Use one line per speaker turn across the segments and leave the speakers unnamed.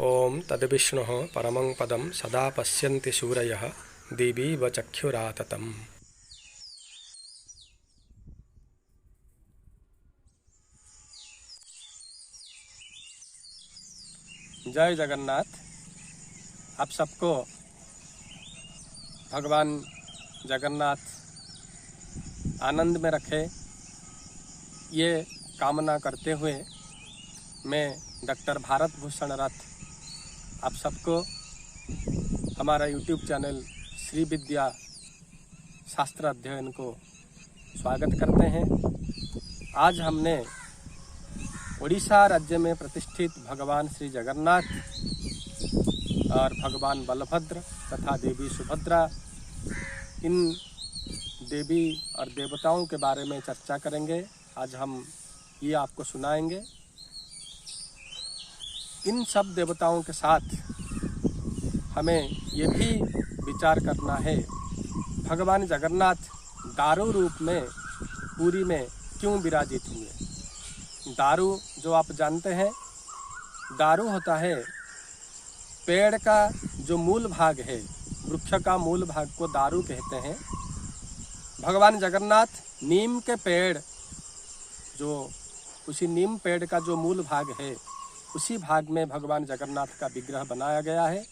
ओम तद्विष्णुः परमं पदं सदा पश्यन्ति शूरयः दिवीव चक्षुराततम्। जय जगन्नाथ। आप सबको भगवान जगन्नाथ आनंद में रखे, ये कामना करते हुए मैं डॉक्टर भारत भूषण रथ आप सबको हमारा YouTube चैनल श्री विद्या शास्त्र अध्ययन को स्वागत करते हैं। आज हमने उड़ीसा राज्य में प्रतिष्ठित भगवान श्री जगन्नाथ और भगवान बलभद्र तथा देवी सुभद्रा, इन देवी और देवताओं के बारे में चर्चा करेंगे। आज हम ये आपको सुनाएंगे। इन सब देवताओं के साथ हमें ये भी विचार करना है, भगवान जगन्नाथ दारू रूप में पुरी में क्यों विराजित हुए। दारू जो आप जानते हैं, दारू होता है पेड़ का जो मूल भाग है, वृक्ष का मूल भाग को दारू कहते हैं। भगवान जगन्नाथ नीम के पेड़, जो उसी नीम पेड़ का जो मूल भाग है, उसी भाग में भगवान जगन्नाथ का विग्रह बनाया गया है,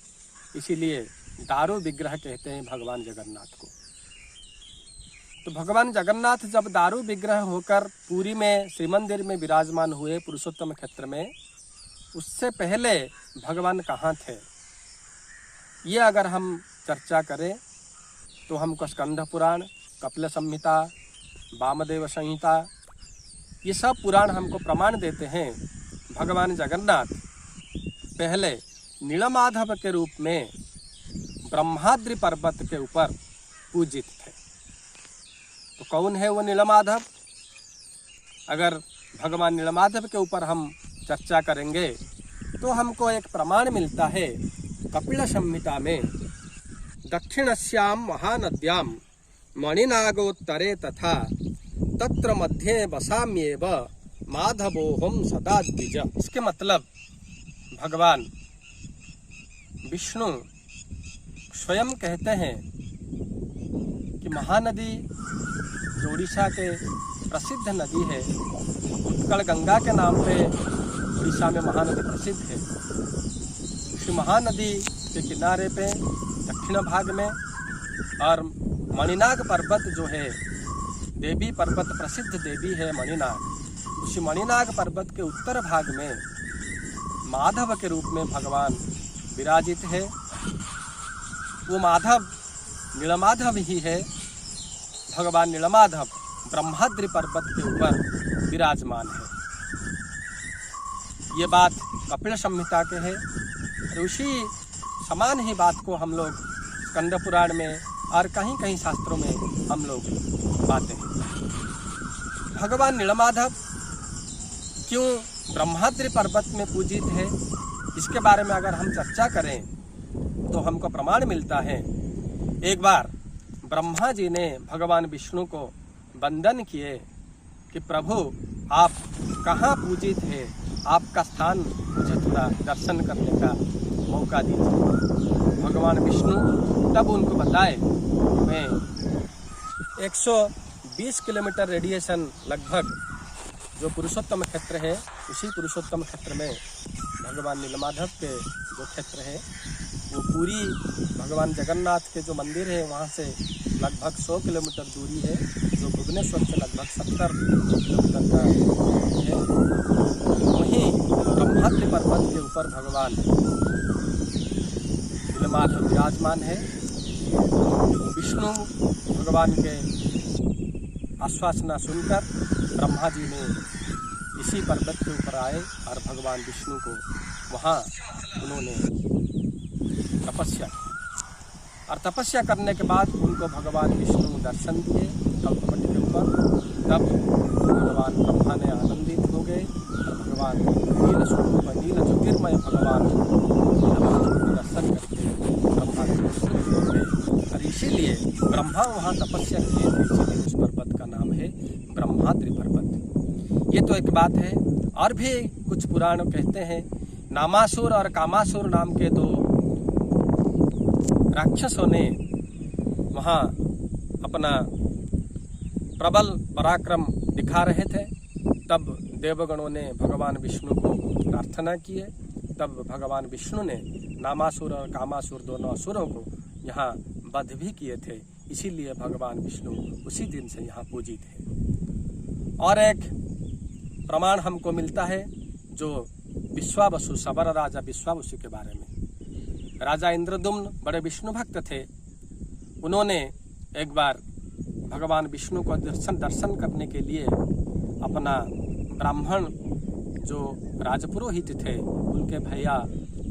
इसीलिए दारू विग्रह कहते हैं भगवान जगन्नाथ को। तो भगवान जगन्नाथ जब दारू विग्रह होकर पुरी में श्री मंदिर में विराजमान हुए पुरुषोत्तम क्षेत्र में, उससे पहले भगवान कहाँ थे, ये अगर हम चर्चा करें तो हमको स्कंद पुराण, कपिल संहिता, वामदेव संहिता, ये सब पुराण हमको प्रमाण देते हैं भगवान जगन्नाथ पहले नीलमाधव के रूप में ब्रह्माद्रि पर्वत के ऊपर पूजित थे। तो कौन है वो नीलमाधव? अगर भगवान नीलमाधव के ऊपर हम चर्चा करेंगे तो हमको एक प्रमाण मिलता है कपिल संहिता में, दक्षिणस्याम महानद्याम मणिनागोत्तरे तथा तत्र मध्ये वसाम्येव माधवोहम सदा द्विज। इसके मतलब भगवान विष्णु स्वयं कहते हैं कि महानदी जो उड़ीसा के प्रसिद्ध नदी है, उत्कल गंगा के नाम पे उड़ीसा में महानदी प्रसिद्ध है। उस महानदी के किनारे पे दक्षिण भाग में और मणिनाग पर्वत जो है, देवी पर्वत प्रसिद्ध देवी है मणिनाग, उसी मणिनाग पर्वत के उत्तर भाग में माधव के रूप में भगवान विराजित है। वो माधव नीलमाधव ही है। भगवान नीलमाधव ब्रह्माद्रि पर्वत के ऊपर विराजमान है। ये बात कपिल संहिता के है। और उसी समान ही बात को हम लोग स्कंद पुराण में और कहीं कहीं शास्त्रों में हम लोग पाते हैं। भगवान नीलमाधव क्यों ब्रह्माद्रि पर्वत में पूजित है, इसके बारे में अगर हम चर्चा करें तो हमको प्रमाण मिलता है। एक बार ब्रह्मा जी ने भगवान विष्णु को वंदन किए कि प्रभु आप कहाँ पूजित है, आपका स्थान मुझे थोड़ा दर्शन करने का मौका दीजिए। भगवान विष्णु तब उनको बताए, मैं 120 किलोमीटर रेडिएशन लगभग जो पुरुषोत्तम क्षेत्र है, उसी पुरुषोत्तम क्षेत्र में भगवान नीलमाधव के जो क्षेत्र है, वो पूरी भगवान जगन्नाथ के जो मंदिर है वहाँ से लगभग 100 किलोमीटर दूरी है, जो भुवनेश्वर से लगभग 70 किलोमीटर का है। वहीं ब्रह्माद्रि पर्वत के ऊपर भगवान नीलमाधव विराजमान है। विष्णु भगवान के आश्वासना सुनकर ब्रह्मा जी ने इसी पर्वत के ऊपर आए और भगवान विष्णु को वहाँ उन्होंने तपस्या की। और तपस्या करने के बाद उनको भगवान विष्णु दर्शन दिए कल्पवट के ऊपर। तब भगवान ब्रह्मा ने आनंदित हो गए और भगवान नील स्वरूप नील ज्योतिर्मय भगवान को दर्शन करके ब्रह्मा को गए। और इसीलिए ब्रह्मा वहाँ तपस्या किए थे, इसीलिए उस पर्वत का नाम है ब्रह्माद्रि पर्वत। ये तो एक बात है। और भी कुछ पुराण कहते हैं नामासुर और कामासुर नाम के दो राक्षसों ने वहाँ अपना प्रबल पराक्रम दिखा रहे थे, तब देवगणों ने भगवान विष्णु को प्रार्थना की है। तब भगवान विष्णु ने नामासुर और कामासुर दोनों असुरों को यहाँ वध भी किए थे। इसीलिए भगवान विष्णु उसी दिन से यहाँ पूजित है। और एक प्रमाण हमको मिलता है जो विश्वावसु, सबर राजा विश्वावसु के बारे में। राजा इंद्रदुम्न बड़े विष्णु भक्त थे। उन्होंने एक बार भगवान विष्णु को दर्शन करने के लिए अपना ब्राह्मण जो राजपुरोहित थे उनके भैया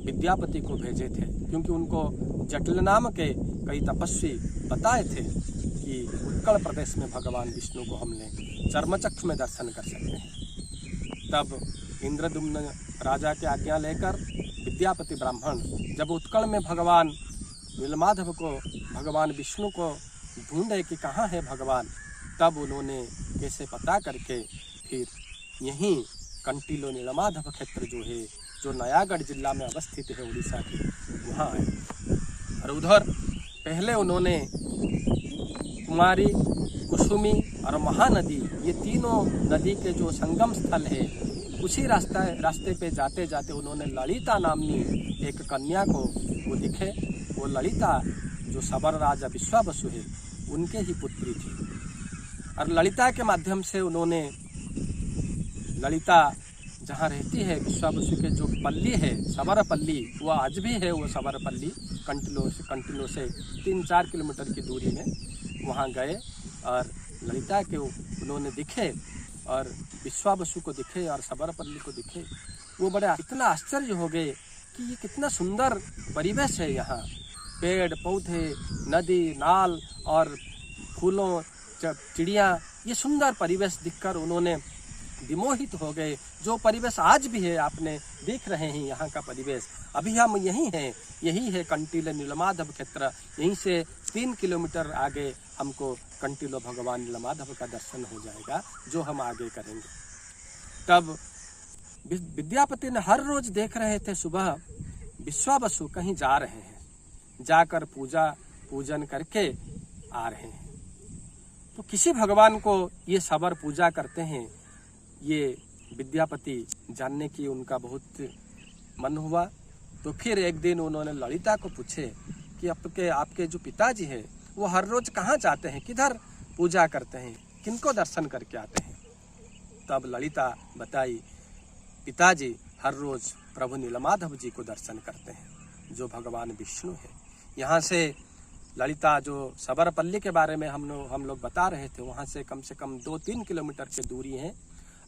विद्यापति को भेजे थे, क्योंकि उनको जटिल नाम के कई तपस्वी बताए थे कि उत्कल प्रदेश में भगवान विष्णु को हमने चर्मचक्षु में दर्शन कर सकते हैं। तब इंद्रदुम्न राजा की आज्ञा लेकर विद्यापति ब्राह्मण जब उत्कल में भगवान नीलमाधव को, भगवान विष्णु को ढूंढे कि कहाँ है भगवान, तब उन्होंने कैसे पता करके फिर यहीं कंटिलो नीलमाधव क्षेत्र जो है, जो नयागढ़ जिला में अवस्थित है उड़ीसा की, वहाँ आए। और उधर पहले उन्होंने कुमारी, कुसुमी और महानदी, ये तीनों नदी के जो संगम स्थल है, उसी रास्ते पे जाते जाते उन्होंने ललिता नामनी एक कन्या को वो दिखे। वो ललिता जो सबर राजा विश्वावसु है उनके ही पुत्री थी। और ललिता के माध्यम से उन्होंने, ललिता जहाँ रहती है विश्वावसु के जो पल्ली है सबर पल्ली, वो आज भी है, वो सबर पल्ली कंटिलो से 3-4 किलोमीटर की दूरी में, वहाँ गए और ललिता के उन्होंने दिखे और विश्वावसु को दिखे और सबरपल्ली को दिखे। वो बड़े इतना आश्चर्य हो गए कि ये कितना सुंदर परिवेश है यहाँ, पेड़ पौधे, नदी नाल और फूलों, चिड़िया, ये सुंदर परिवेश दिखकर उन्होंने विमोहित हो गए। जो परिवेश आज भी है, आपने देख रहे हैं यहाँ का परिवेश, अभी हम यहीं हैं, यही है कंटिलो नीलमाधव क्षेत्र। यहीं से 3 किलोमीटर आगे हमको कंटिलो भगवान नीलमाधव का दर्शन हो जाएगा, जो हम आगे करेंगे। तब विद्यापति ने हर रोज देख रहे थे सुबह विश्वावसु कहीं जा रहे हैं, जाकर पूजन करके आ रहे हैं। तो किसी भगवान को ये सबर पूजा करते हैं, ये विद्यापति जानने की उनका बहुत मन हुआ। तो फिर एक दिन उन्होंने ललिता को पूछे कि आपके जो पिताजी हैं वो हर रोज कहाँ जाते हैं, किधर पूजा करते हैं, किनको दर्शन करके आते हैं। तब ललिता बताई, पिताजी हर रोज प्रभु नीलमाधव जी को दर्शन करते हैं, जो भगवान विष्णु है। यहाँ से ललिता जो सबरपल्ली के बारे में हम लोग बता रहे थे, वहाँ से कम 2-3 किलोमीटर की दूरी है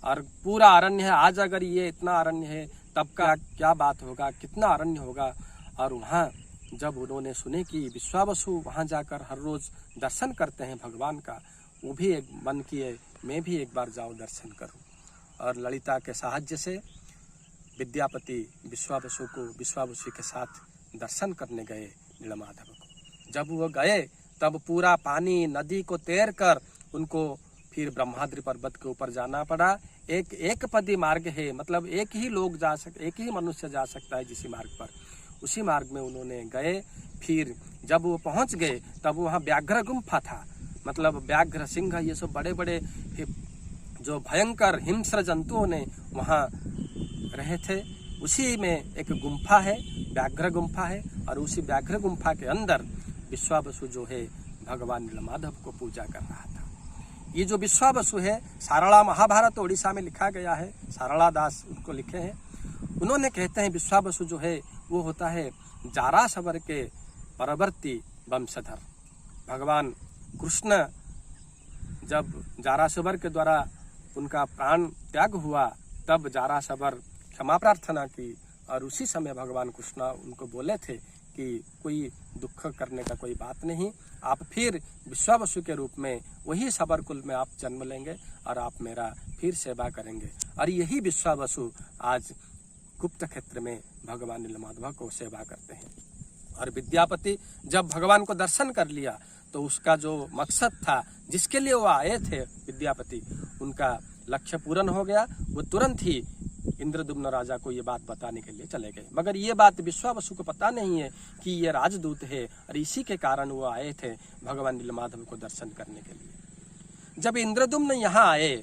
और पूरा अरण्य है। आज अगर ये इतना अरण्य है, तब का क्या बात होगा, कितना अरण्य होगा। और वहाँ जब उन्होंने सुने कि विश्वावसु वहाँ जाकर हर रोज दर्शन करते हैं भगवान का, वो भी एक मन किए मैं भी एक बार जाऊँ दर्शन करूँ। और ललिता के साहाय्य से विद्यापति विश्वावसु के साथ दर्शन करने गए नीलमाधव को। जब वो गए तब पूरा पानी नदी को तैर कर उनको फिर ब्रह्माद्रि पर्वत के ऊपर जाना पड़ा। एक पदी मार्ग है, मतलब एक ही मनुष्य जा सकता है जिस मार्ग पर, उसी मार्ग में उन्होंने गए। फिर जब वो पहुंच गए तब वहाँ व्याघ्र गुम्फा था, मतलब व्याघ्र, सिंह, ये सब बड़े बड़े जो भयंकर हिंस्र जंतुओं ने वहाँ रहे थे। उसी में एक गुम्फा है, व्याघ्र गुम्फा है, और उसी व्याघ्र गुम्फा के अंदर विश्वावसु जो है भगवान नीलमाधव को पूजा कर रहा था। ये जो विश्वावसु है, सारला महाभारत उड़ीसा में लिखा गया है, सारला दास उनको लिखे हैं। उन्होंने कहते हैं विश्वावसु जो है वो होता है जारासवर के परवर्ती वंशधर। भगवान कृष्ण जब जारासवर के द्वारा उनका प्राण त्याग हुआ, तब जारासवर क्षमा प्रार्थना की और उसी समय भगवान कृष्ण उनको बोले थे कि कोई दुख करने का कोई बात नहीं, आप फिर विश्वावसु के रूप में वही सबर कुल में आप जन्म लेंगे और आप मेरा फिर सेवा करेंगे। और यही विश्वावसु आज गुप्त क्षेत्र में भगवान नीलमाधव को सेवा करते हैं। और विद्यापति जब भगवान को दर्शन कर लिया तो उसका जो मकसद था, जिसके लिए वो आए थे विद्यापति, उनका लक्ष्य पूर्ण हो गया। वो तुरंत ही इंद्रदुम्न राजा को ये बात बताने के लिए चले गए। मगर ये बात विश्वावसु को पता नहीं है कि ये राजदूत है और इसी के कारण वो आए थे भगवान नीलमाधव को दर्शन करने के लिए। जब इंद्रदुम्न यहाँ आए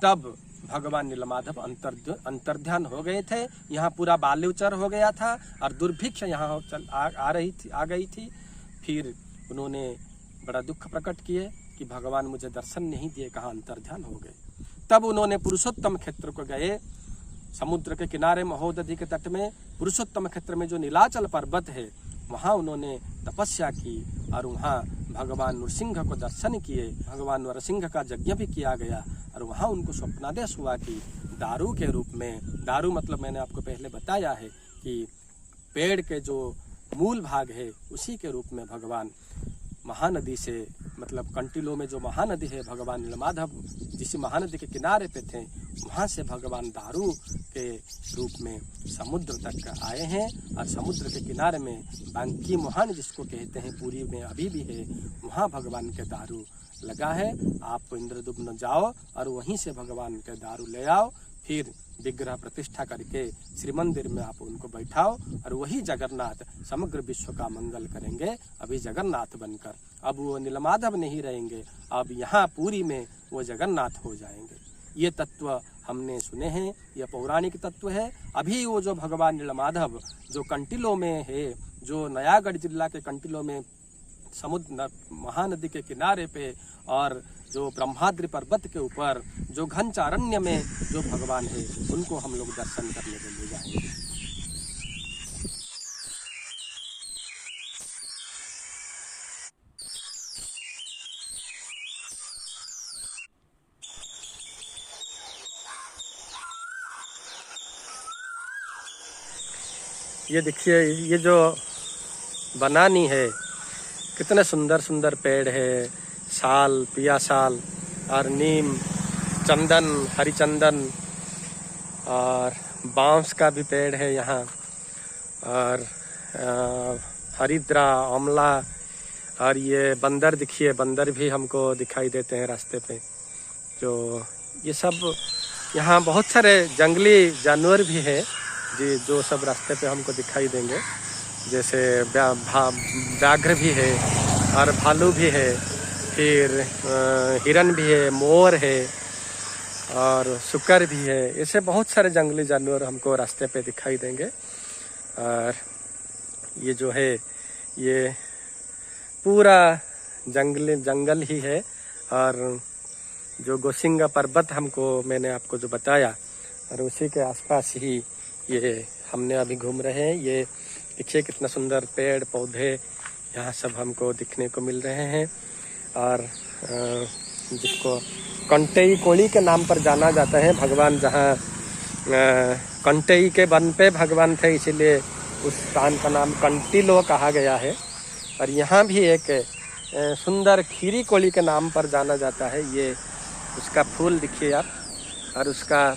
तब भगवान नीलमाधव अंतर्ध्यान हो गए थे। यहाँ पूरा बालूचर हो गया था और दुर्भिक्ष यहाँ आ गई थी। फिर उन्होंने बड़ा दुख प्रकट किए कि भगवान मुझे दर्शन नहीं दिए, कहाँ अंतर्ध्यान हो गए। तब उन्होंने पुरुषोत्तम क्षेत्र को गए, समुद्र के किनारे महोदधि के तट में पुरुषोत्तम क्षेत्र में जो नीलाचल पर्वत है वहाँ उन्होंने तपस्या की और वहाँ भगवान नृसिंह को दर्शन किए। भगवान नरसिंह का यज्ञ भी किया गया और वहाँ उनको स्वप्नादेश हुआ कि दारू के रूप में, दारू मतलब मैंने आपको पहले बताया है कि पेड़ के जो मूल भाग है उसी के रूप में भगवान महानदी से, मतलब कंटिलो में जो महानदी है, भगवान नीलमाधव जिस महानदी के किनारे पे थे वहाँ से भगवान दारू के रूप में समुद्र तक आए हैं। और समुद्र के किनारे में बांकी मुहान जिसको कहते हैं पुरी में अभी भी है, वहाँ भगवान के दारू लगा है। आप इंद्रदुम्न जाओ और वहीं से भगवान के दारू ले आओ, फिर विग्रह प्रतिष्ठा करके श्री मंदिर में आप उनको बैठाओ और वही जगन्नाथ समग्र विश्व का मंगल करेंगे अभी जगन्नाथ बनकर। अब वो नीलमाधव नहीं रहेंगे, अब यहाँ पुरी में वो जगन्नाथ हो जाएंगे। ये तत्व हमने सुने हैं, ये पौराणिक तत्व है। अभी वो जो भगवान नीलमाधव जो कंटिलो में है, जो नयागढ़ जिला के कंटिलो में समुद्र महानदी के किनारे पे और जो ब्रह्माद्रि पर्वत के ऊपर जो घन चारण्य में जो भगवान है उनको हम लोग दर्शन करने के लिए जाएंगे। ये देखिए, ये जो बनानी है कितने सुंदर सुंदर पेड़ है, साल, पिया साल और नीम, चंदन, हरिचंदन और बांस का भी पेड़ है यहाँ, और हरिद्रा, आंवला, और ये बंदर देखिए, बंदर भी हमको दिखाई देते हैं रास्ते पे। जो ये सब यहाँ बहुत सारे जंगली जानवर भी हैं जी, जो सब रास्ते पे हमको दिखाई देंगे। जैसे व्याघ्र भी है और भालू भी है, फिर हिरन भी है, मोर है और सुकर भी है। ऐसे बहुत सारे जंगली जानवर हमको रास्ते पे दिखाई देंगे। और ये जो है ये पूरा जंगल ही है। और जो गोसिंगा पर्वत हमको मैंने आपको जो बताया और उसी के आसपास ही ये हमने अभी घूम रहे हैं। ये देखिए कितना सुंदर पेड़ पौधे यहाँ सब हमको दिखने को मिल रहे हैं। और जिसको कंटेई कोली के नाम पर जाना जाता है, भगवान जहाँ कंटेई के वन पे भगवान थे इसीलिए उस स्थान का नाम कंटिलो कहा गया है। और यहाँ भी एक सुंदर खीरी कोली के नाम पर जाना जाता है। ये उसका फूल देखिए आप, और उसका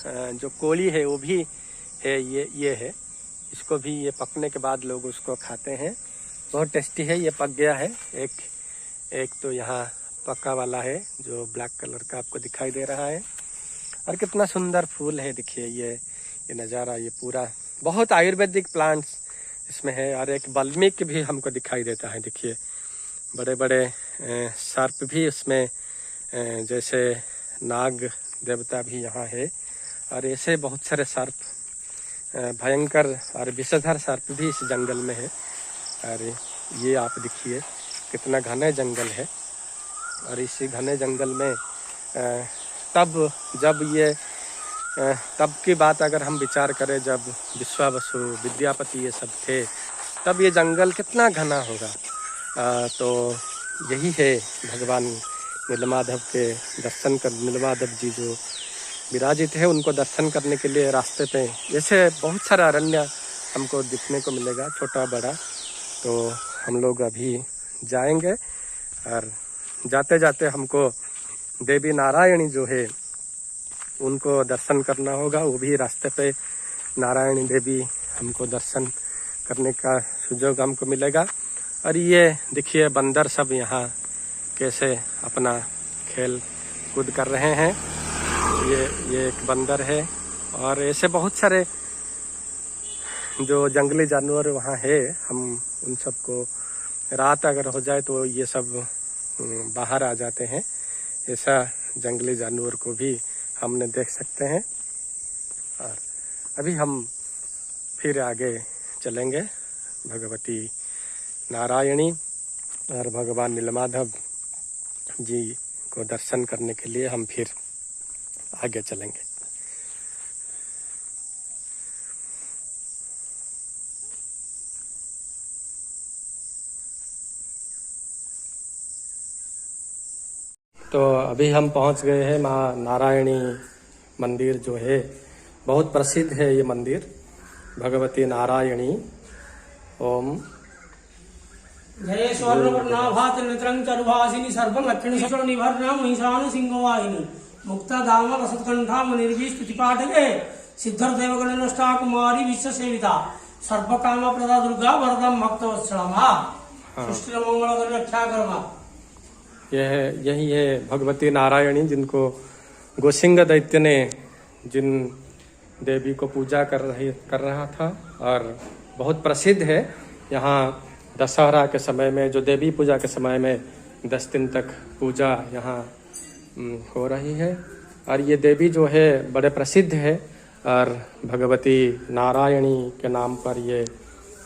जो कोली है वो भी है, ये है। इसको भी ये पकने के बाद लोग उसको खाते हैं, बहुत टेस्टी है। ये पक गया है। एक तो यहाँ पका वाला है जो ब्लैक कलर का आपको दिखाई दे रहा है। और कितना सुंदर फूल है देखिए, ये नज़ारा, ये पूरा बहुत आयुर्वेदिक प्लांट्स इसमें है। और एक वाल्मीकि भी हमको दिखाई देता है। देखिए बड़े बड़े सर्प भी इसमें, जैसे नाग देवता भी यहाँ है। और ऐसे बहुत सारे सर्प, भयंकर और विषधर सर्प भी इस जंगल में है। और ये आप देखिए कितना घने जंगल है। और इसी घने जंगल में तब की बात अगर हम विचार करें, जब विश्वावसु, विद्यापति ये सब थे, तब ये जंगल कितना घना होगा। तो यही है भगवान नीलमाधव के दर्शन कर, नीलमाधव जी जो विराजित है उनको दर्शन करने के लिए रास्ते पे ऐसे बहुत सारा अरण्य हमको दिखने को मिलेगा, छोटा बड़ा। तो हम लोग अभी जाएंगे और जाते जाते हमको देवी नारायणी जो है उनको दर्शन करना होगा। वो भी रास्ते पे नारायणी देवी हमको दर्शन करने का सुयोग हमको मिलेगा। और ये देखिए बंदर सब यहाँ कैसे अपना खेल कूद कर रहे हैं। ये एक बंदर है और ऐसे बहुत सारे जो जंगली जानवर वहाँ है। हम उन सबको रात अगर हो जाए तो ये सब बाहर आ जाते हैं। ऐसा जंगली जानवर को भी हमने देख सकते हैं। और अभी हम फिर आगे चलेंगे भगवती नारायणी और भगवान नीलमाधव जी को दर्शन करने के लिए हम फिर आगे चलेंगे। तो अभी हम पहुंच गए हैं माँ नारायणी मंदिर जो है, बहुत प्रसिद्ध है ये मंदिर, भगवती नारायणी। ओम
जय स्वर्णवर्णाभात नेत्रं चरुभासिनी सर्वलक्षण निभर्णा महिषानु सिंहवाहिनी मुक्ता दाम वसत्कंठा मुनिर्भी स्तुतिपाठके सिद्धर्देवगण नष्टा कुमारी विश्व सेविता सर्वकाम प्रदा दुर्गा वरदम भक्तवत्सला सृष्टि मंगल रक्षा कर्मा।
यही है भगवती नारायणी, जिनको गोसिंग दैत्य ने जिन देवी को पूजा कर रहा था और बहुत प्रसिद्ध है। यहाँ दशहरा के समय में, जो देवी पूजा के समय में 10 दिन तक पूजा यहाँ हो रही है। और ये देवी जो है बड़े प्रसिद्ध है और भगवती नारायणी के नाम पर ये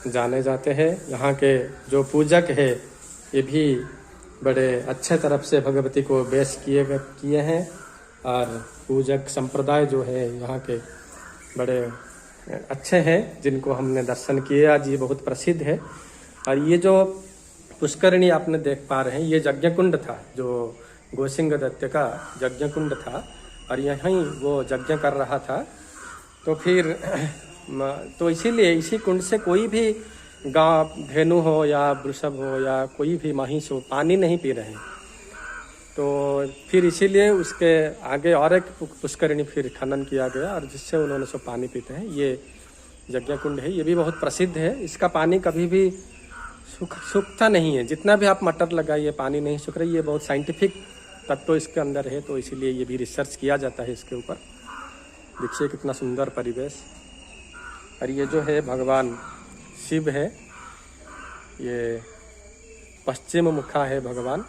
जाने जाते हैं। यहाँ के जो पूजक है ये भी बड़े अच्छे तरफ से भगवती को बेस किए हैं और पूजक संप्रदाय जो है यहाँ के बड़े अच्छे हैं, जिनको हमने दर्शन किए आज। ये बहुत प्रसिद्ध है। और ये जो पुष्करणी आपने देख पा रहे हैं, ये यज्ञ कुंड था, जो गोसिंग दैत्य का यज्ञ कुंड था और यहीं वो यज्ञ कर रहा था। तो फिर तो इसीलिए इसी कुंड से कोई भी गांव धेनु हो या वृषभ हो या कोई भी महिष हो पानी नहीं पी रहे। तो फिर इसीलिए उसके आगे और एक पुष्करणी फिर खनन किया गया और जिससे उन्होंने सब पानी पीते हैं। ये यज्ञ कुंड है, ये भी बहुत प्रसिद्ध है। इसका पानी कभी भी सूखता नहीं है, जितना भी आप मटर लगाइए पानी नहीं सूख रही। ये बहुत साइंटिफिक तत्व इसके अंदर है, तो इसीलिए ये भी रिसर्च किया जाता है इसके ऊपर। देखिए कितना सुंदर परिवेश। और ये जो है भगवान शिव है, ये पश्चिम मुखा है भगवान,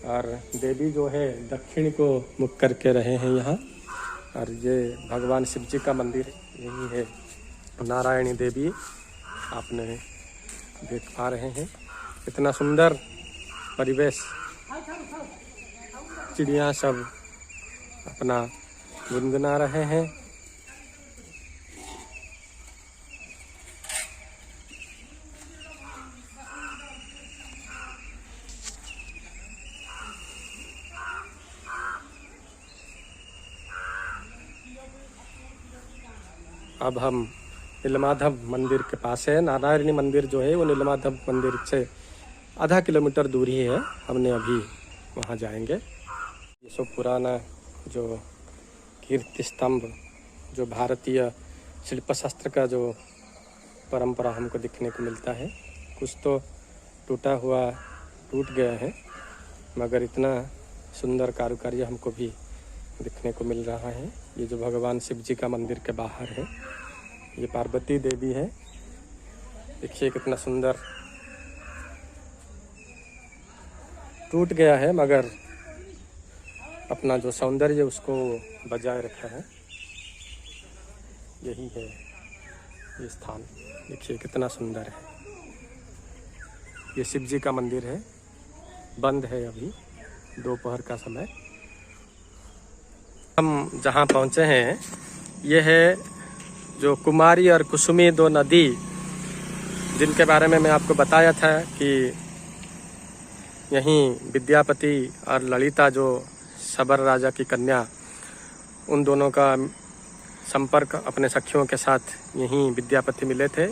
और देवी जो है दक्षिण को मुख करके रहे हैं यहाँ। और ये भगवान शिव जी का मंदिर यही है, नारायणी देवी आपने देख पा रहे हैं। कितना सुंदर परिवेश, चिड़िया सब अपना गुनगुना रहे हैं। अब हम नीलमाधव मंदिर के पास है। नारायणी मंदिर जो है वो नीलमाधव मंदिर से आधा किलोमीटर दूरी है। हमने अभी वहाँ जाएंगे। ये सब पुराना जो कीर्ति स्तंभ, जो भारतीय शिल्पशास्त्र का जो परंपरा हमको दिखने को मिलता है, कुछ तो टूट गया है, मगर इतना सुंदर कारुकार्य हमको भी दिखने को मिल रहा है। ये जो भगवान शिव जी का मंदिर के बाहर है, ये पार्वती देवी है। देखिए कितना सुंदर, टूट गया है मगर अपना जो सौंदर्य उसको बजाय रखा है। यही है ये स्थान, देखिए कितना सुंदर है। ये शिव जी का मंदिर है, बंद है अभी, दोपहर का समय। हम जहाँ पहुँचे हैं ये है जो कुमारी और कुसुमी दो नदी, जिनके बारे में मैं आपको बताया था कि यहीं विद्यापति और ललिता, जो सबर राजा की कन्या, उन दोनों का संपर्क अपने सखियों के साथ यहीं विद्यापति मिले थे।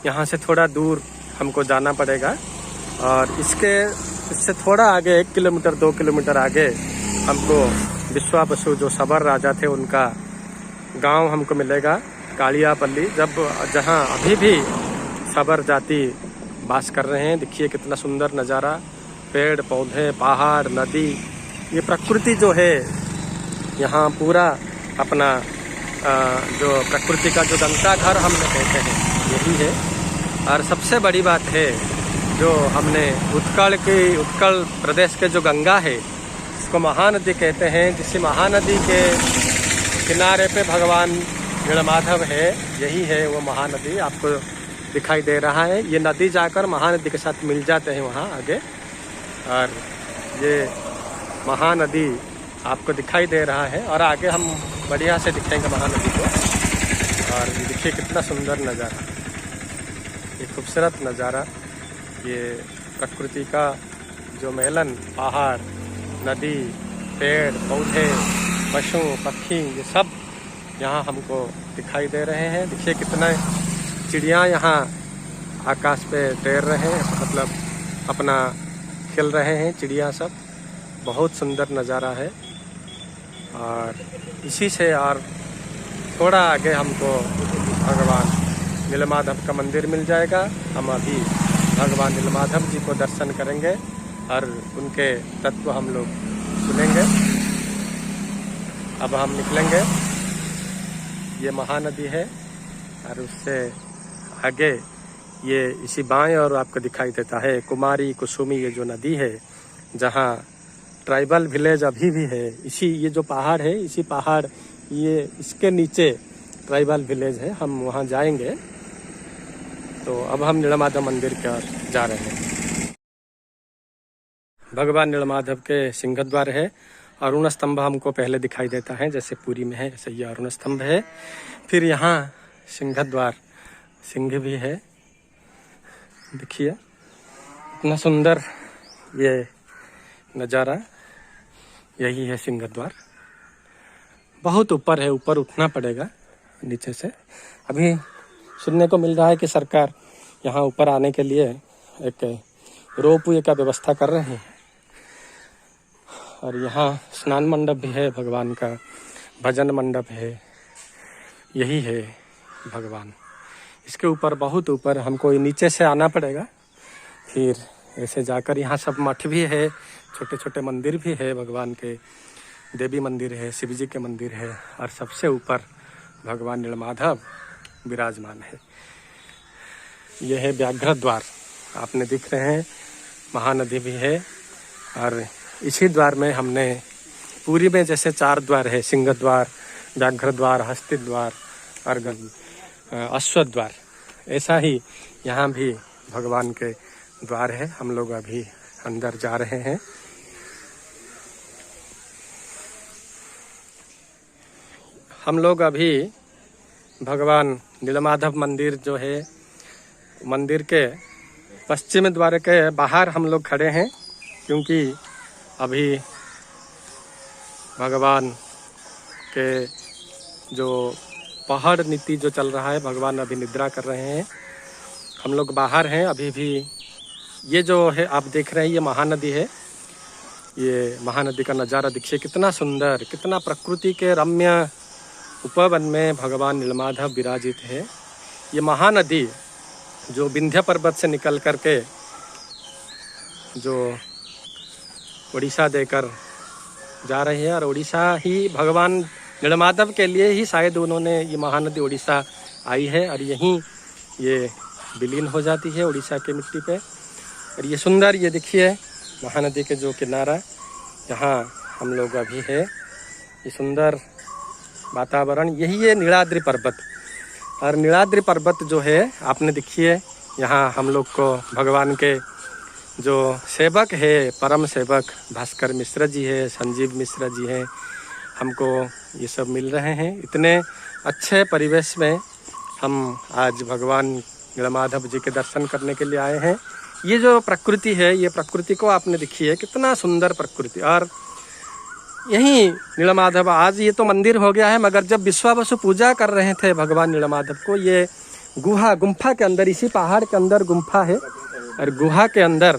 यहाँ से थोड़ा दूर हमको जाना पड़ेगा और इससे थोड़ा आगे 1 किलोमीटर 2 किलोमीटर आगे हमको विश्वावसु, जो सबर राजा थे, उनका गांव हमको मिलेगा, कालियापल्ली, जहां अभी भी सबर जाति वास कर रहे हैं। देखिए कितना सुंदर नज़ारा, पेड़ पौधे, पहाड़, नदी, ये प्रकृति जो है यहाँ पूरा अपना जो प्रकृति का जो गंगा घर हमने कहते हैं यही है। और सबसे बड़ी बात है जो हमने उत्कल प्रदेश के जो गंगा है इसको महानदी कहते हैं। जिस महानदी के किनारे पे भगवान नीलमाधव है, यही है वो महानदी आपको दिखाई दे रहा है। ये नदी जाकर महानदी के साथ मिल जाते हैं वहाँ आगे, और ये महानदी आपको दिखाई दे रहा है। और आगे हम बढ़िया से दिखेंगे महानदी को। और ये देखिए कितना सुंदर नज़ारा, ये खूबसूरत नज़ारा, ये प्रकृति का जो मेलन, पहाड़, नदी, पेड़ पौधे, पशु पक्षी, ये सब यहाँ हमको दिखाई दे रहे हैं। देखिए कितना चिड़िया यहाँ आकाश पे तैर रहे हैं, मतलब अपना खेल रहे हैं चिड़िया सब। बहुत सुंदर नज़ारा है। और इसी से और थोड़ा आगे हमको भगवान नीलमाधव का मंदिर मिल जाएगा। हम अभी भगवान नीलमाधव जी को दर्शन करेंगे और उनके तत्व हम लोग सुनेंगे। अब हम निकलेंगे, ये महानदी है और उससे आगे ये इसी बाएं और आपको दिखाई देता है कुमारी कुसुमी, ये जो नदी है जहाँ ट्राइबल विलेज अभी भी है। इसी ये जो पहाड़ है, इसी पहाड़ ये इसके नीचे ट्राइबल विलेज है। हम वहाँ जाएंगे। तो अब हम नीलमाधव मंदिर का जा रहे हैं। भगवान नीलमाधव के सिंह द्वार है। अरुण स्तंभ हमको पहले दिखाई देता है, जैसे पुरी में है ऐसे ये अरुण स्तंभ है। फिर यहाँ सिंह द्वार, सिंह भी है। देखिए इतना सुंदर ये नज़ारा, यही है सिंह द्वार। बहुत ऊपर है, ऊपर उठना पड़ेगा नीचे से। अभी सुनने को मिल रहा है कि सरकार यहाँ ऊपर आने के लिए एक रोपवे का व्यवस्था कर रहे हैं। और यहाँ स्नान मंडप भी है भगवान का, भजन मंडप है, यही है भगवान। इसके ऊपर बहुत ऊपर हमको नीचे से आना पड़ेगा, फिर ऐसे जाकर यहाँ सब मठ भी है, छोटे छोटे मंदिर भी है भगवान के, देवी मंदिर है, शिव जी के मंदिर है। और सबसे ऊपर भगवान नीलमाधव विराजमान है। यह है व्याघ्र द्वार, आपने दिख रहे हैं, महानदी भी है। और इसी द्वार में हमने पूरी में जैसे 4 द्वार है, सिंह द्वार, व्याघ्र द्वार, हस्ती द्वार और अश्व द्वार, ऐसा ही यहाँ भी भगवान के द्वार है। हम लोग अभी अंदर जा रहे हैं। हम लोग अभी भगवान नीलमाधव मंदिर जो है, मंदिर के पश्चिम द्वार के बाहर हम लोग खड़े हैं, क्योंकि अभी भगवान के जो पहाड़ नीति जो चल रहा है, भगवान अभी निद्रा कर रहे हैं। हम लोग बाहर हैं अभी भी। ये जो है आप देख रहे हैं, ये महानदी है। ये महानदी का नज़ारा देखिए कितना सुंदर, कितना प्रकृति के रम्य उपवन में भगवान नीलमाधव विराजित है। ये महानदी जो विंध्य पर्वत से निकल करके जो उड़ीसा देकर जा रही है, और उड़ीसा ही भगवान नीलमाधव के लिए ही शायद उन्होंने ये महानदी उड़ीसा आई है, और यहीं ये विलीन हो जाती है उड़ीसा के मिट्टी पे। और ये सुंदर, ये देखिए महानदी के जो किनारा, यहाँ हम लोग अभी है। ये सुंदर वातावरण, यही है नीलाद्रि पर्वत। और नीलाद्रि पर्वत जो है आपने देखिए, यहाँ हम लोग को भगवान के जो सेवक है, परम सेवक भास्कर मिश्र जी है, संजीव मिश्र जी हैं, हमको ये सब मिल रहे हैं। इतने अच्छे परिवेश में हम आज भगवान नीलमाधव जी के दर्शन करने के लिए आए हैं। ये जो प्रकृति है, ये प्रकृति को आपने देखिए कितना सुंदर प्रकृति। और यही नीलमाधव, आज ये तो मंदिर हो गया है, मगर जब विश्वावसु पूजा कर रहे थे भगवान नीलमाधव को, ये गुफा के अंदर, इसी पहाड़ के अंदर गुफा है, और गुफा के अंदर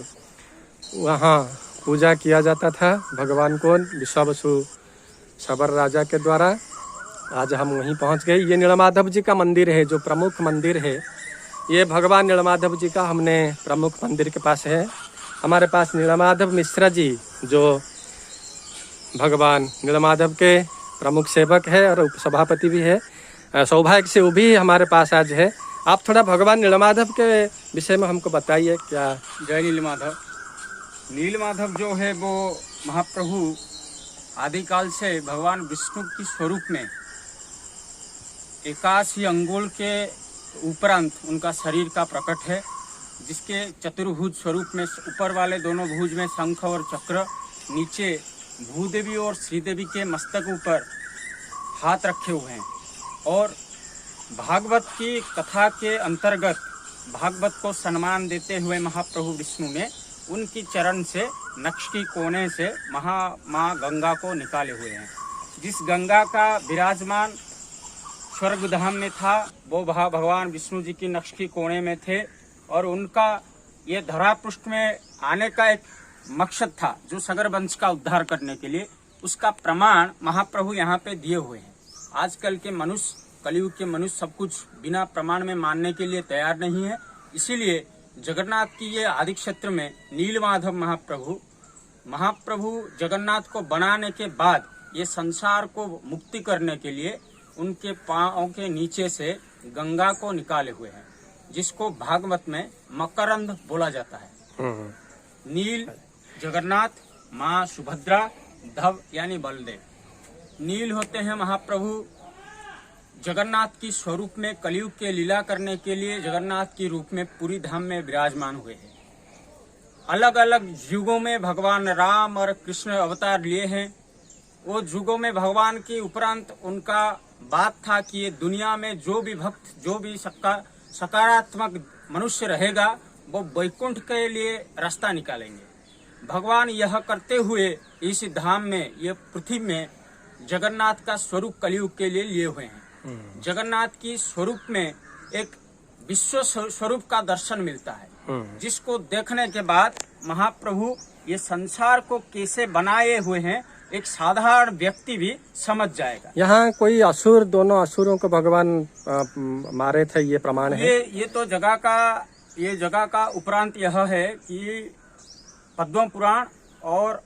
वहाँ पूजा किया जाता था भगवान को विश्वावसु सबर राजा के द्वारा। आज हम वहीं पहुँच गए। ये नीलमाधव जी का मंदिर है, जो प्रमुख मंदिर है। ये भगवान नीलमाधव जी का हमने प्रमुख मंदिर के पास है। हमारे पास नीलमाधव मिश्रा जी, जो भगवान नीलमाधव के प्रमुख सेवक है और उपसभापति भी है। सौभाग्य से वो भी हमारे पास आज है। आप थोड़ा भगवान नीलमाधव के विषय में हमको बताइए क्या।
जय नीलमाधव। नीलमाधव जो है वो महाप्रभु आदिकाल से भगवान विष्णु की स्वरूप में 81 अंगुल के उपरांत उनका शरीर का प्रकट है, जिसके चतुर्भुज स्वरूप में ऊपर वाले दोनों भुज में शंख और चक्र, नीचे भूदेवी और श्रीदेवी के मस्तक ऊपर हाथ रखे हुए हैं। और भागवत की कथा के अंतर्गत भागवत को सम्मान देते हुए महाप्रभु विष्णु ने उनकी चरण से नक्श की कोने से माँ गंगा को निकाले हुए हैं। जिस गंगा का विराजमान स्वर्ग धाम में था वो भगवान विष्णु जी की नक्श की कोने में थे, और उनका ये धरापृष्ठ में आने का एक मकसद था जो सगर वंश का उद्धार करने के लिए। उसका प्रमाण महाप्रभु यहाँ पे दिए हुए हैं। आजकल के मनुष्य, कलयुग के मनुष्य सब कुछ बिना प्रमाण में मानने के लिए तैयार नहीं है। इसीलिए जगन्नाथ की ये आदि क्षेत्र में नीलमाधव महाप्रभु जगन्नाथ को बनाने के बाद ये संसार को मुक्ति करने के लिए उनके पांवों के नीचे से गंगा को निकाले हुए हैं, जिसको भागवत में मकरंद बोला जाता है। नील जगन्नाथ, माँ सुभद्रा, धव यानी बलदेव। नील होते हैं महाप्रभु जगन्नाथ की स्वरूप में कलयुग के लीला करने के लिए जगन्नाथ की रूप में पूरी धाम में विराजमान हुए हैं। अलग अलग युगों में भगवान राम और कृष्ण अवतार लिए हैं। वो युगों में भगवान के उपरांत उनका बात था कि ये दुनिया में जो भी भक्त, जो भी सकारात्मक मनुष्य रहेगा वो वैकुंठ के लिए रास्ता निकालेंगे। भगवान यह करते हुए इस धाम में, ये पृथ्वी में जगन्नाथ का स्वरूप कलयुग के लिए हुए हैं। जगन्नाथ की स्वरूप में एक विश्व स्वरूप का दर्शन मिलता है, जिसको देखने के बाद महाप्रभु ये संसार को कैसे बनाए हुए हैं एक साधारण व्यक्ति भी समझ जाएगा।
यहाँ कोई असुर, दोनों असुरों को भगवान मारे थे, ये प्रमाण है।
ये तो जगह का उपरांत यह है कि पद्म पुराण और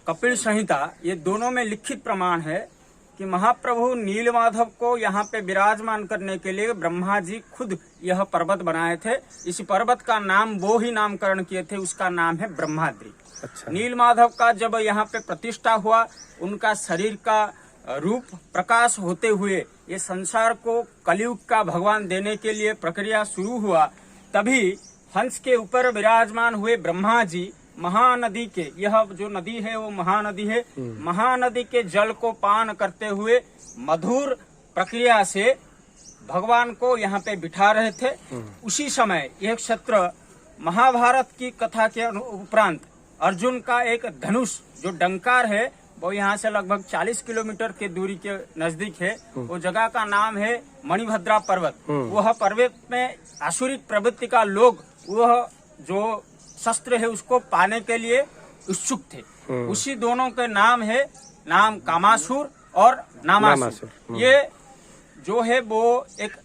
कपिल संहिता, ये दोनों में लिखित प्रमाण है कि महाप्रभु नीलमाधव को यहाँ पे विराजमान करने के लिए ब्रह्मा जी खुद यह पर्वत बनाए थे। इस पर्वत का नाम वो ही नामकरण किए थे, उसका नाम है ब्रह्माद्रि।
अच्छा।
नीलमाधव का जब यहाँ पे प्रतिष्ठा हुआ, उनका शरीर का रूप प्रकाश होते हुए ये संसार को कलयुग का भगवान देने के लिए प्रक्रिया शुरू हुआ, तभी हंस के ऊपर विराजमान हुए ब्रह्मा जी महानदी के, यह जो नदी है वो महानदी है, महानदी के जल को पान करते हुए मधुर प्रक्रिया से भगवान को यहाँ पे बिठा रहे थे। उसी समय यह क्षेत्र महाभारत की कथा के उपरांत अर्जुन का एक धनुष जो डंकार है वो यहाँ से लगभग 40 किलोमीटर के दूरी के नजदीक है। वो जगह का नाम है मणिभद्रा पर्वत। वह पर्वत में आसुरिक प्रवृत्ति का लोग वह जो शस्त्र है उसको पाने के लिए उत्सुक थे। उसी दोनों के नाम है, नाम कामासुर और नामासुर। ये जो है वो एक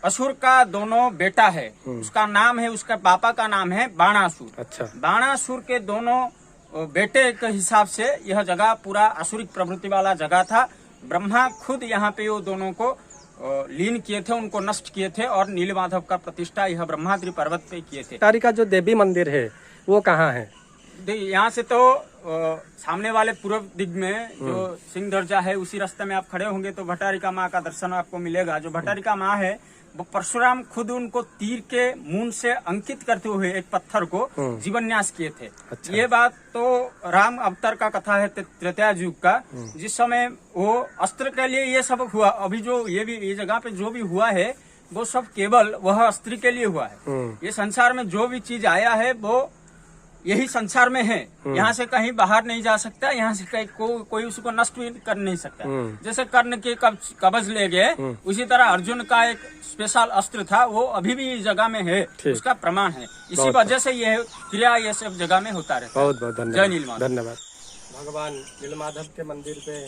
असुर का दोनों बेटा है, उसका नाम है, उसका पापा का नाम है बाणासुर। अच्छा। बाणासुर के दोनों बेटे के हिसाब से यह जगह पूरा असुरिक प्रवृत्ति वाला जगह था। ब्रह्मा खुद यहाँ पे वो दोनों को लीन किए थे, उनको नष्ट किए थे, और नीलमाधव का प्रतिष्ठा यह ब्रह्माद्रि पर्वत पे किए थे।
तारिका जो देवी मंदिर है वो कहाँ है?
यहाँ से तो सामने वाले पूर्व दिग में जो सिंह दर्जा है उसी रास्ते में आप खड़े होंगे तो भट्टारिका माँ का दर्शन आपको मिलेगा। जो भट्टारिका माँ है वो परशुराम खुद उनको तीर के मून से अंकित करते हुए एक पत्थर को जीवन्यास किए थे। अच्छा। ये बात तो राम अवतार का कथा है त्रेता युग का, जिस समय वो अस्त्र के लिए ये सब हुआ। अभी जो ये जगह पे जो भी हुआ है वो सब केवल वह अस्त्र के लिए हुआ है। ये संसार में जो भी चीज आया है वो यही संसार में है, यहाँ से कहीं बाहर नहीं जा सकता, यहाँ से कहीं कोई उसको नष्ट भी कर नहीं सकता। जैसे कर्ण के कवच ले गए, उसी तरह अर्जुन का एक स्पेशल अस्त्र था, वो अभी भी इस जगह में है, उसका प्रमाण है। इसी वजह से यह क्रिया ये सब जगह में होता रहता है।
बहुत बहुत धन्यवाद।
जय नीलमाधव।
धन्यवाद। भगवान नीलमाधव के मंदिर पे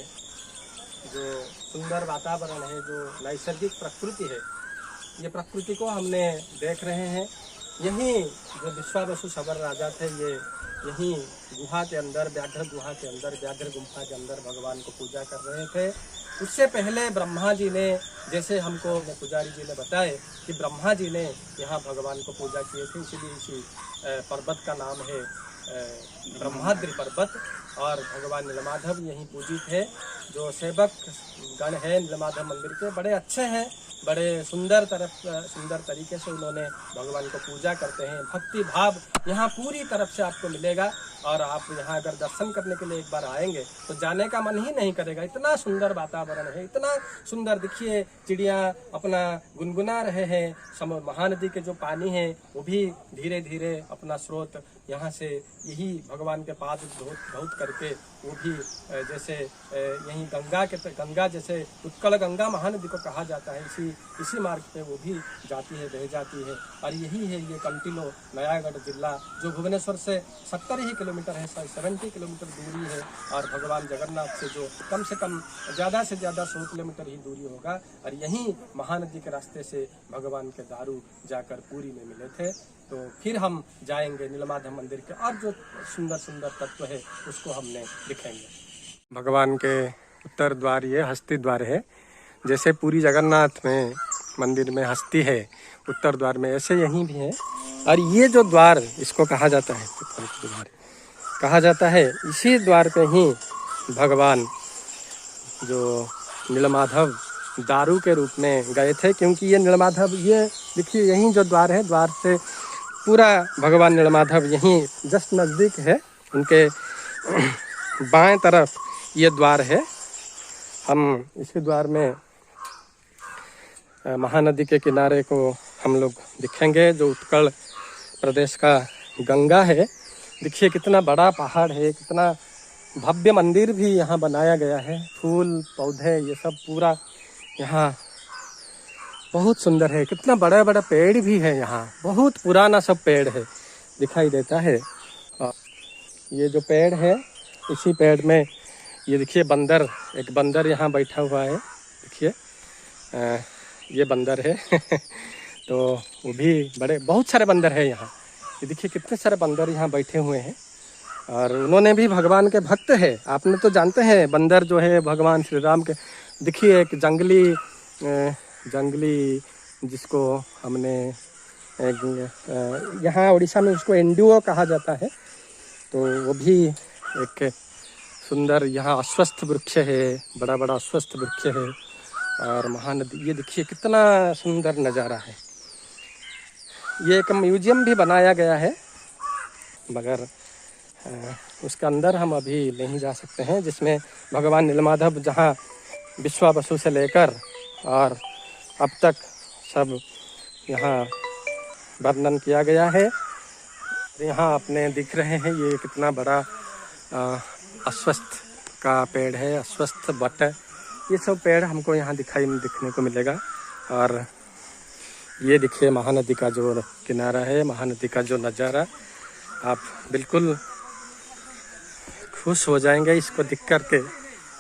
जो सुंदर वातावरण है, जो नैसर्गिक प्रकृति है, ये प्रकृति को हमने देख रहे हैं। यही जो विश्वावसु सबर राजा थे, ये यहीं गुहा के अंदर, व्याघ्र गुहा के अंदर, व्याघ्र गुम्फा के अंदर भगवान को पूजा कर रहे थे। उससे पहले ब्रह्मा जी ने, जैसे हमको पुजारी जी ने बताए कि ब्रह्मा जी ने यहाँ भगवान को पूजा किए थे, इसलिए इसी पर्वत का नाम है ब्रह्माद्रि पर्वत। और भगवान नीलमाधव यहीं पूजित है। जो सेवक गण है नीलमाधव मंदिर के, बड़े अच्छे हैं, बड़े सुंदर तरीके से उन्होंने भगवान को पूजा करते हैं। भक्ति भाव यहाँ पूरी तरफ से आपको मिलेगा। और आप यहाँ अगर दर्शन करने के लिए एक बार आएंगे तो जाने का मन ही नहीं करेगा। इतना सुंदर वातावरण है, इतना सुंदर। देखिए चिड़िया अपना गुनगुना रहे हैं। महानदी के जो पानी है वो भी धीरे धीरे अपना स्रोत यहाँ से यही भगवान के पास धौत करके वो भी जैसे यहीं गंगा जैसे उत्कल गंगा महानदी को कहा जाता है, इसी मार्ग पे वो भी जाती है, बह जाती है। और यही है ये कंटिलो नयागढ़ जिला, जो भुवनेश्वर से 70 ही किलोमीटर है, 70 किलोमीटर दूरी है। और भगवान जगन्नाथ से जो कम से कम ज़्यादा से ज़्यादा 100 किलोमीटर ही दूरी होगा। और यहीं महानदी के रास्ते से भगवान के दारू जाकर पुरी में मिले थे। तो फिर हम जाएंगे नीलमाधव मंदिर के और जो सुंदर सुंदर तत्व है उसको हमने दिखेंगे। भगवान के उत्तर द्वार ये हस्ती द्वार है। जैसे पूरी जगन्नाथ में मंदिर में हस्ती है उत्तर द्वार में, ऐसे यहीं भी है। और ये जो द्वार इसको कहा जाता है द्वार कहा जाता है, इसी द्वार पे ही भगवान जो नीलमाधव दारू के रूप में गए थे। क्योंकि ये नीलमाधव, ये देखिए यहीं जो द्वार है, द्वार से पूरा भगवान नीलमाधव यहीं जस्ट नज़दीक है। उनके बाएं तरफ ये द्वार है। हम इसी द्वार में महानदी के किनारे को हम लोग दिखेंगे, जो उत्कल प्रदेश का गंगा है। देखिए कितना बड़ा पहाड़ है, कितना भव्य मंदिर भी यहाँ बनाया गया है। फूल पौधे ये सब पूरा यहाँ बहुत सुंदर है। कितना बड़ा बड़ा पेड़ भी है यहाँ, बहुत पुराना सब पेड़ है दिखाई देता है। और ये जो पेड़ है, इसी पेड़ में ये देखिए बंदर, एक बंदर यहाँ बैठा हुआ है। देखिए ये बंदर है तो वो भी बहुत सारे बंदर है यहाँ। ये देखिए कितने सारे बंदर यहाँ बैठे हुए हैं। और उन्होंने भी भगवान के भक्त है। आपने तो जानते हैं बंदर जो है भगवान श्री राम के। देखिए एक जंगली जिसको हमने यहाँ उड़ीसा में उसको एंडुओ कहा जाता है। तो वो भी एक सुंदर यहाँ अस्वस्थ वृक्ष है, बड़ा बड़ा अस्वस्थ वृक्ष है। और महानदी, ये देखिए कितना सुंदर नज़ारा है। ये एक म्यूजियम भी बनाया गया है, मगर उसके अंदर हम अभी नहीं जा सकते हैं, जिसमें भगवान नीलमाधव जहाँ विश्वावसु से लेकर और अब तक सब यहाँ वर्णन किया गया है। यहाँ अपने दिख रहे हैं ये कितना बड़ा अस्वस्थ का पेड़ है, अस्वस्थ बट, ये सब पेड़ हमको यहाँ दिखने को मिलेगा। और ये देखिए महानदी का जो किनारा है, महानदी का जो नज़ारा, आप बिल्कुल खुश हो जाएंगे इसको देख करके।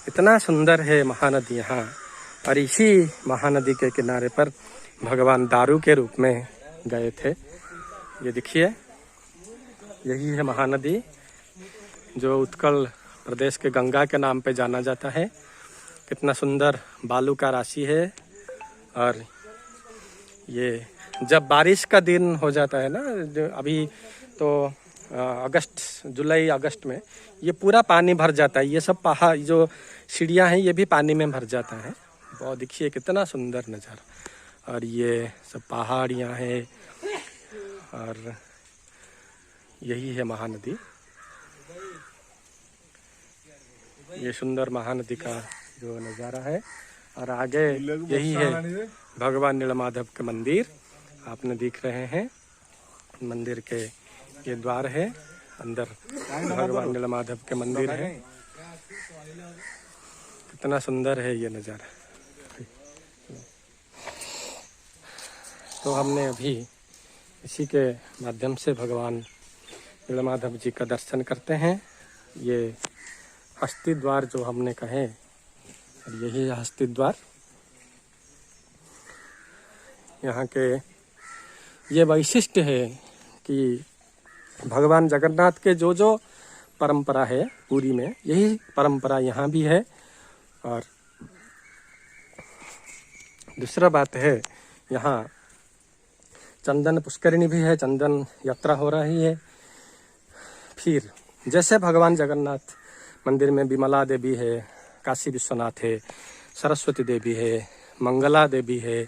इतना सुंदर है महानदी यहाँ। और इसी महानदी के किनारे पर भगवान दारू के रूप में गए थे। ये देखिए यही है महानदी, जो उत्कल प्रदेश के गंगा के नाम पे जाना जाता है। कितना सुंदर बालू का राशि है। और ये जब बारिश का दिन हो जाता है ना, अभी तो जुलाई अगस्त में ये पूरा पानी भर जाता है। ये सब पहाड़ जो सीढ़ियाँ हैं ये भी पानी में भर जाता है। बहुत देखिए कितना सुंदर नज़ारा। और ये सब पहाड़ियाँ हैं और यही है महानदी। ये सुंदर महानदी का जो नज़ारा है। और आगे यही है भगवान नीलमाधव के मंदिर, आपने देख रहे हैं। मंदिर के ये द्वार है, अंदर भगवान नीलमाधव के मंदिर है। कितना सुंदर है ये नज़ारा। तो हमने अभी इसी के माध्यम से भगवान नीलमाधव जी का दर्शन करते हैं। ये हस्ती द्वार जो हमने कहे, यही है हस्ती द्वार। यहाँ के ये वैशिष्ट्य है कि भगवान जगन्नाथ के जो जो परंपरा है पुरी में, यही परंपरा यहाँ भी है। और दूसरा बात है, यहाँ चंदन पुष्करिणी भी है, चंदन यात्रा हो रही है। फिर जैसे भगवान जगन्नाथ मंदिर में विमला देवी है, काशी विश्वनाथ है, सरस्वती देवी है, मंगला देवी है,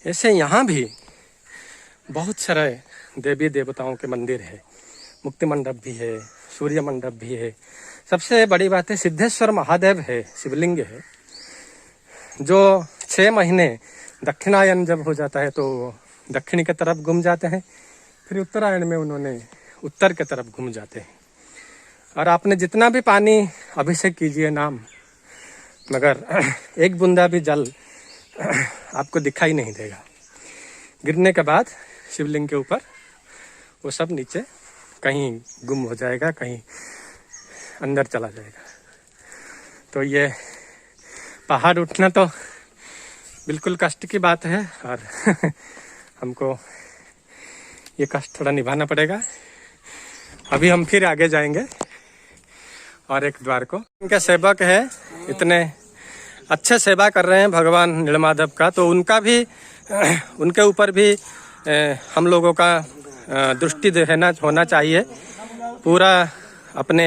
ऐसे यहाँ भी बहुत सारे देवी देवताओं के मंदिर है। मुक्ति मंडप भी है, सूर्य मंडप भी है। सबसे बड़ी बात है सिद्धेश्वर महादेव है, शिवलिंग है, जो 6 महीने दक्षिणायन जब हो जाता है तो दक्षिण की तरफ घूम जाते हैं, फिर उत्तरायण में उन्होंने उत्तर की तरफ घूम जाते हैं। और आपने जितना भी पानी अभिषेक कीजिए नाम, मगर एक बूंदा भी जल आपको दिखाई नहीं देगा। गिरने के बाद शिवलिंग के ऊपर वो सब नीचे कहीं गुम हो जाएगा, कहीं अंदर चला जाएगा। तो ये पहाड़ उठना तो बिल्कुल कष्ट की बात है, और हमको ये कष्ट थोड़ा निभाना पड़ेगा। अभी हम फिर आगे जाएंगे और एक द्वार को। उनके सेवक है, इतने अच्छे सेवा कर रहे हैं भगवान नीलमाधव का, तो उनका भी उनके ऊपर भी हम लोगों का दृष्टि देना होना चाहिए। पूरा अपने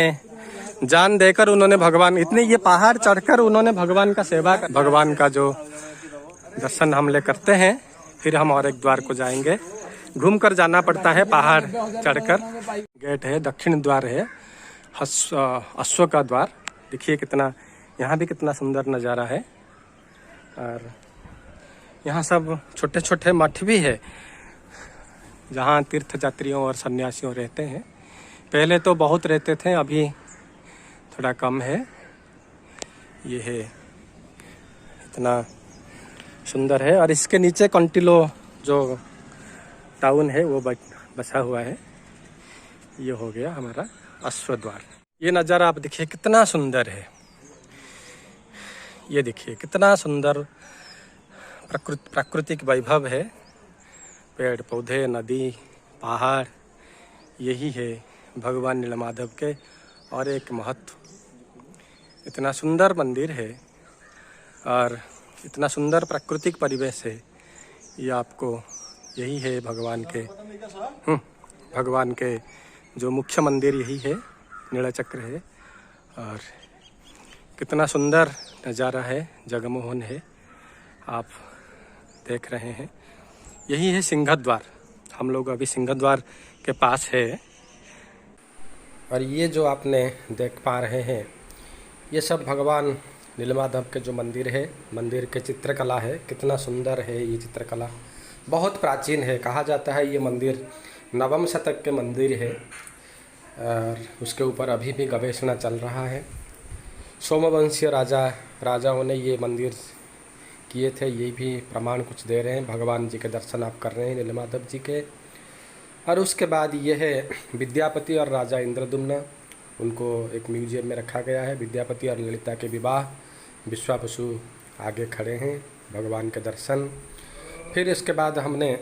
जान देकर उन्होंने भगवान, इतने ये पहाड़ चढ़कर उन्होंने भगवान का सेवा, भगवान का जो दर्शन हम ले करते हैं, फिर हम और एक द्वार को जाएंगे। घूम कर जाना पड़ता है पहाड़ चढ़कर। गेट है, दक्षिण द्वार है, अश्व का द्वार। देखिए कितना, यहाँ भी कितना सुंदर नज़ारा है। और यहाँ सब छोटे छोटे मठ भी है, जहाँ तीर्थ यात्रियों और सन्यासियों रहते हैं। पहले तो बहुत रहते थे, अभी थोड़ा कम है। ये है, इतना सुंदर है। और इसके नीचे कंटिलो जो टाउन है वो बसा हुआ है। ये हो गया हमारा अश्व द्वार। ये नज़ारा आप देखिए कितना सुंदर है। ये देखिए कितना सुंदर प्राकृतिक वैभव है। पेड़ पौधे, नदी, पहाड़, यही है भगवान नीलमाधव के और एक महत्व। इतना सुंदर मंदिर है और इतना सुंदर प्राकृतिक परिवेश है। ये आपको, यही है भगवान के जो मुख्य मंदिर यही है, नीलाचक्र है। और कितना सुंदर नज़ारा है, जगमोहन है, आप देख रहे हैं। यही है सिंहद्वार। हम लोग अभी सिंहद्वार के पास है। और ये जो आपने देख पा रहे हैं, ये सब भगवान नीलमाधव के जो मंदिर है, मंदिर के चित्रकला है। कितना सुंदर है ये चित्रकला, बहुत प्राचीन है। कहा जाता है ये मंदिर 9वीं शतक के मंदिर है और उसके ऊपर अभी भी गवेषणा चल रहा है। सोमवंशीय राजाओं ने ये मंदिर किए थे, ये भी प्रमाण कुछ दे रहे हैं। भगवान जी के दर्शन आप कर रहे हैं नीलमाधव जी के। और उसके बाद ये है विद्यापति और राजा इंद्रदुम्न, उनको एक म्यूजियम में रखा गया है। विद्यापति और ललिता के विवाह, विश्वावसु आगे खड़े हैं, भगवान के दर्शन। फिर इसके बाद हमने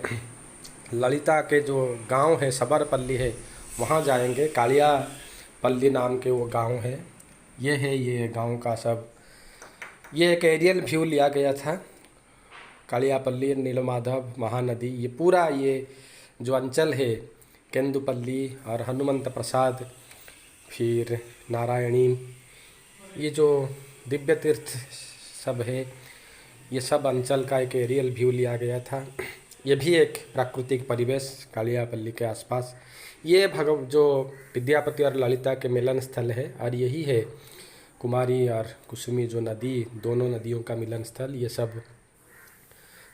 ललिता के जो गांव है, सबरपल्ली है, वहाँ जाएंगे। कालियापल्ली नाम के वो गांव है। ये है ये गांव का सब, ये एक एरियल व्यू लिया गया था। कालियापल्ली, नीलमाधव, महानदी, ये पूरा ये जो अंचल है, केंदुपल्ली और हनुमंत प्रसाद, फिर नारायणी, ये जो दिव्य तीर्थ सब है, ये सब अंचल का एक एरियल व्यू लिया गया था। ये भी एक प्राकृतिक परिवेश कालियापल्ली के आसपास। ये जो विद्यापति और ललिता के मिलन स्थल है, और यही है कुमारी और कुसुमी जो नदी, दोनों नदियों का मिलन स्थल। ये सब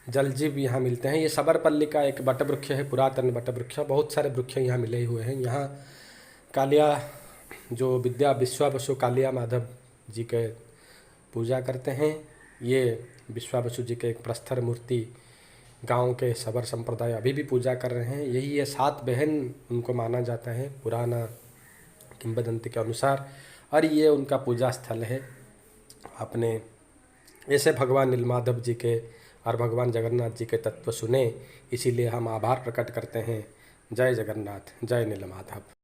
जलजीव यहाँ मिलते हैं। ये सबरपल्ली का एक वटवृक्ष है, पुरातन वटवृक्ष। बहुत सारे वृक्ष यहाँ मिले हुए हैं। यहाँ कालिया जो विश्वावसु कालिया माधव जी के पूजा करते हैं। ये विश्वावसु जी के एक प्रस्तर मूर्ति गांव के सबर संप्रदाय अभी भी पूजा कर रहे हैं। यही है 7 बहन उनको माना जाता है पुराना किंवदंती के अनुसार, और ये उनका पूजा स्थल है। अपने ऐसे भगवान नीलमाधव जी के और भगवान जगन्नाथ जी के तत्व सुने, इसीलिए हम आभार प्रकट करते हैं जय जगन्नाथ, जय नीलमाधव।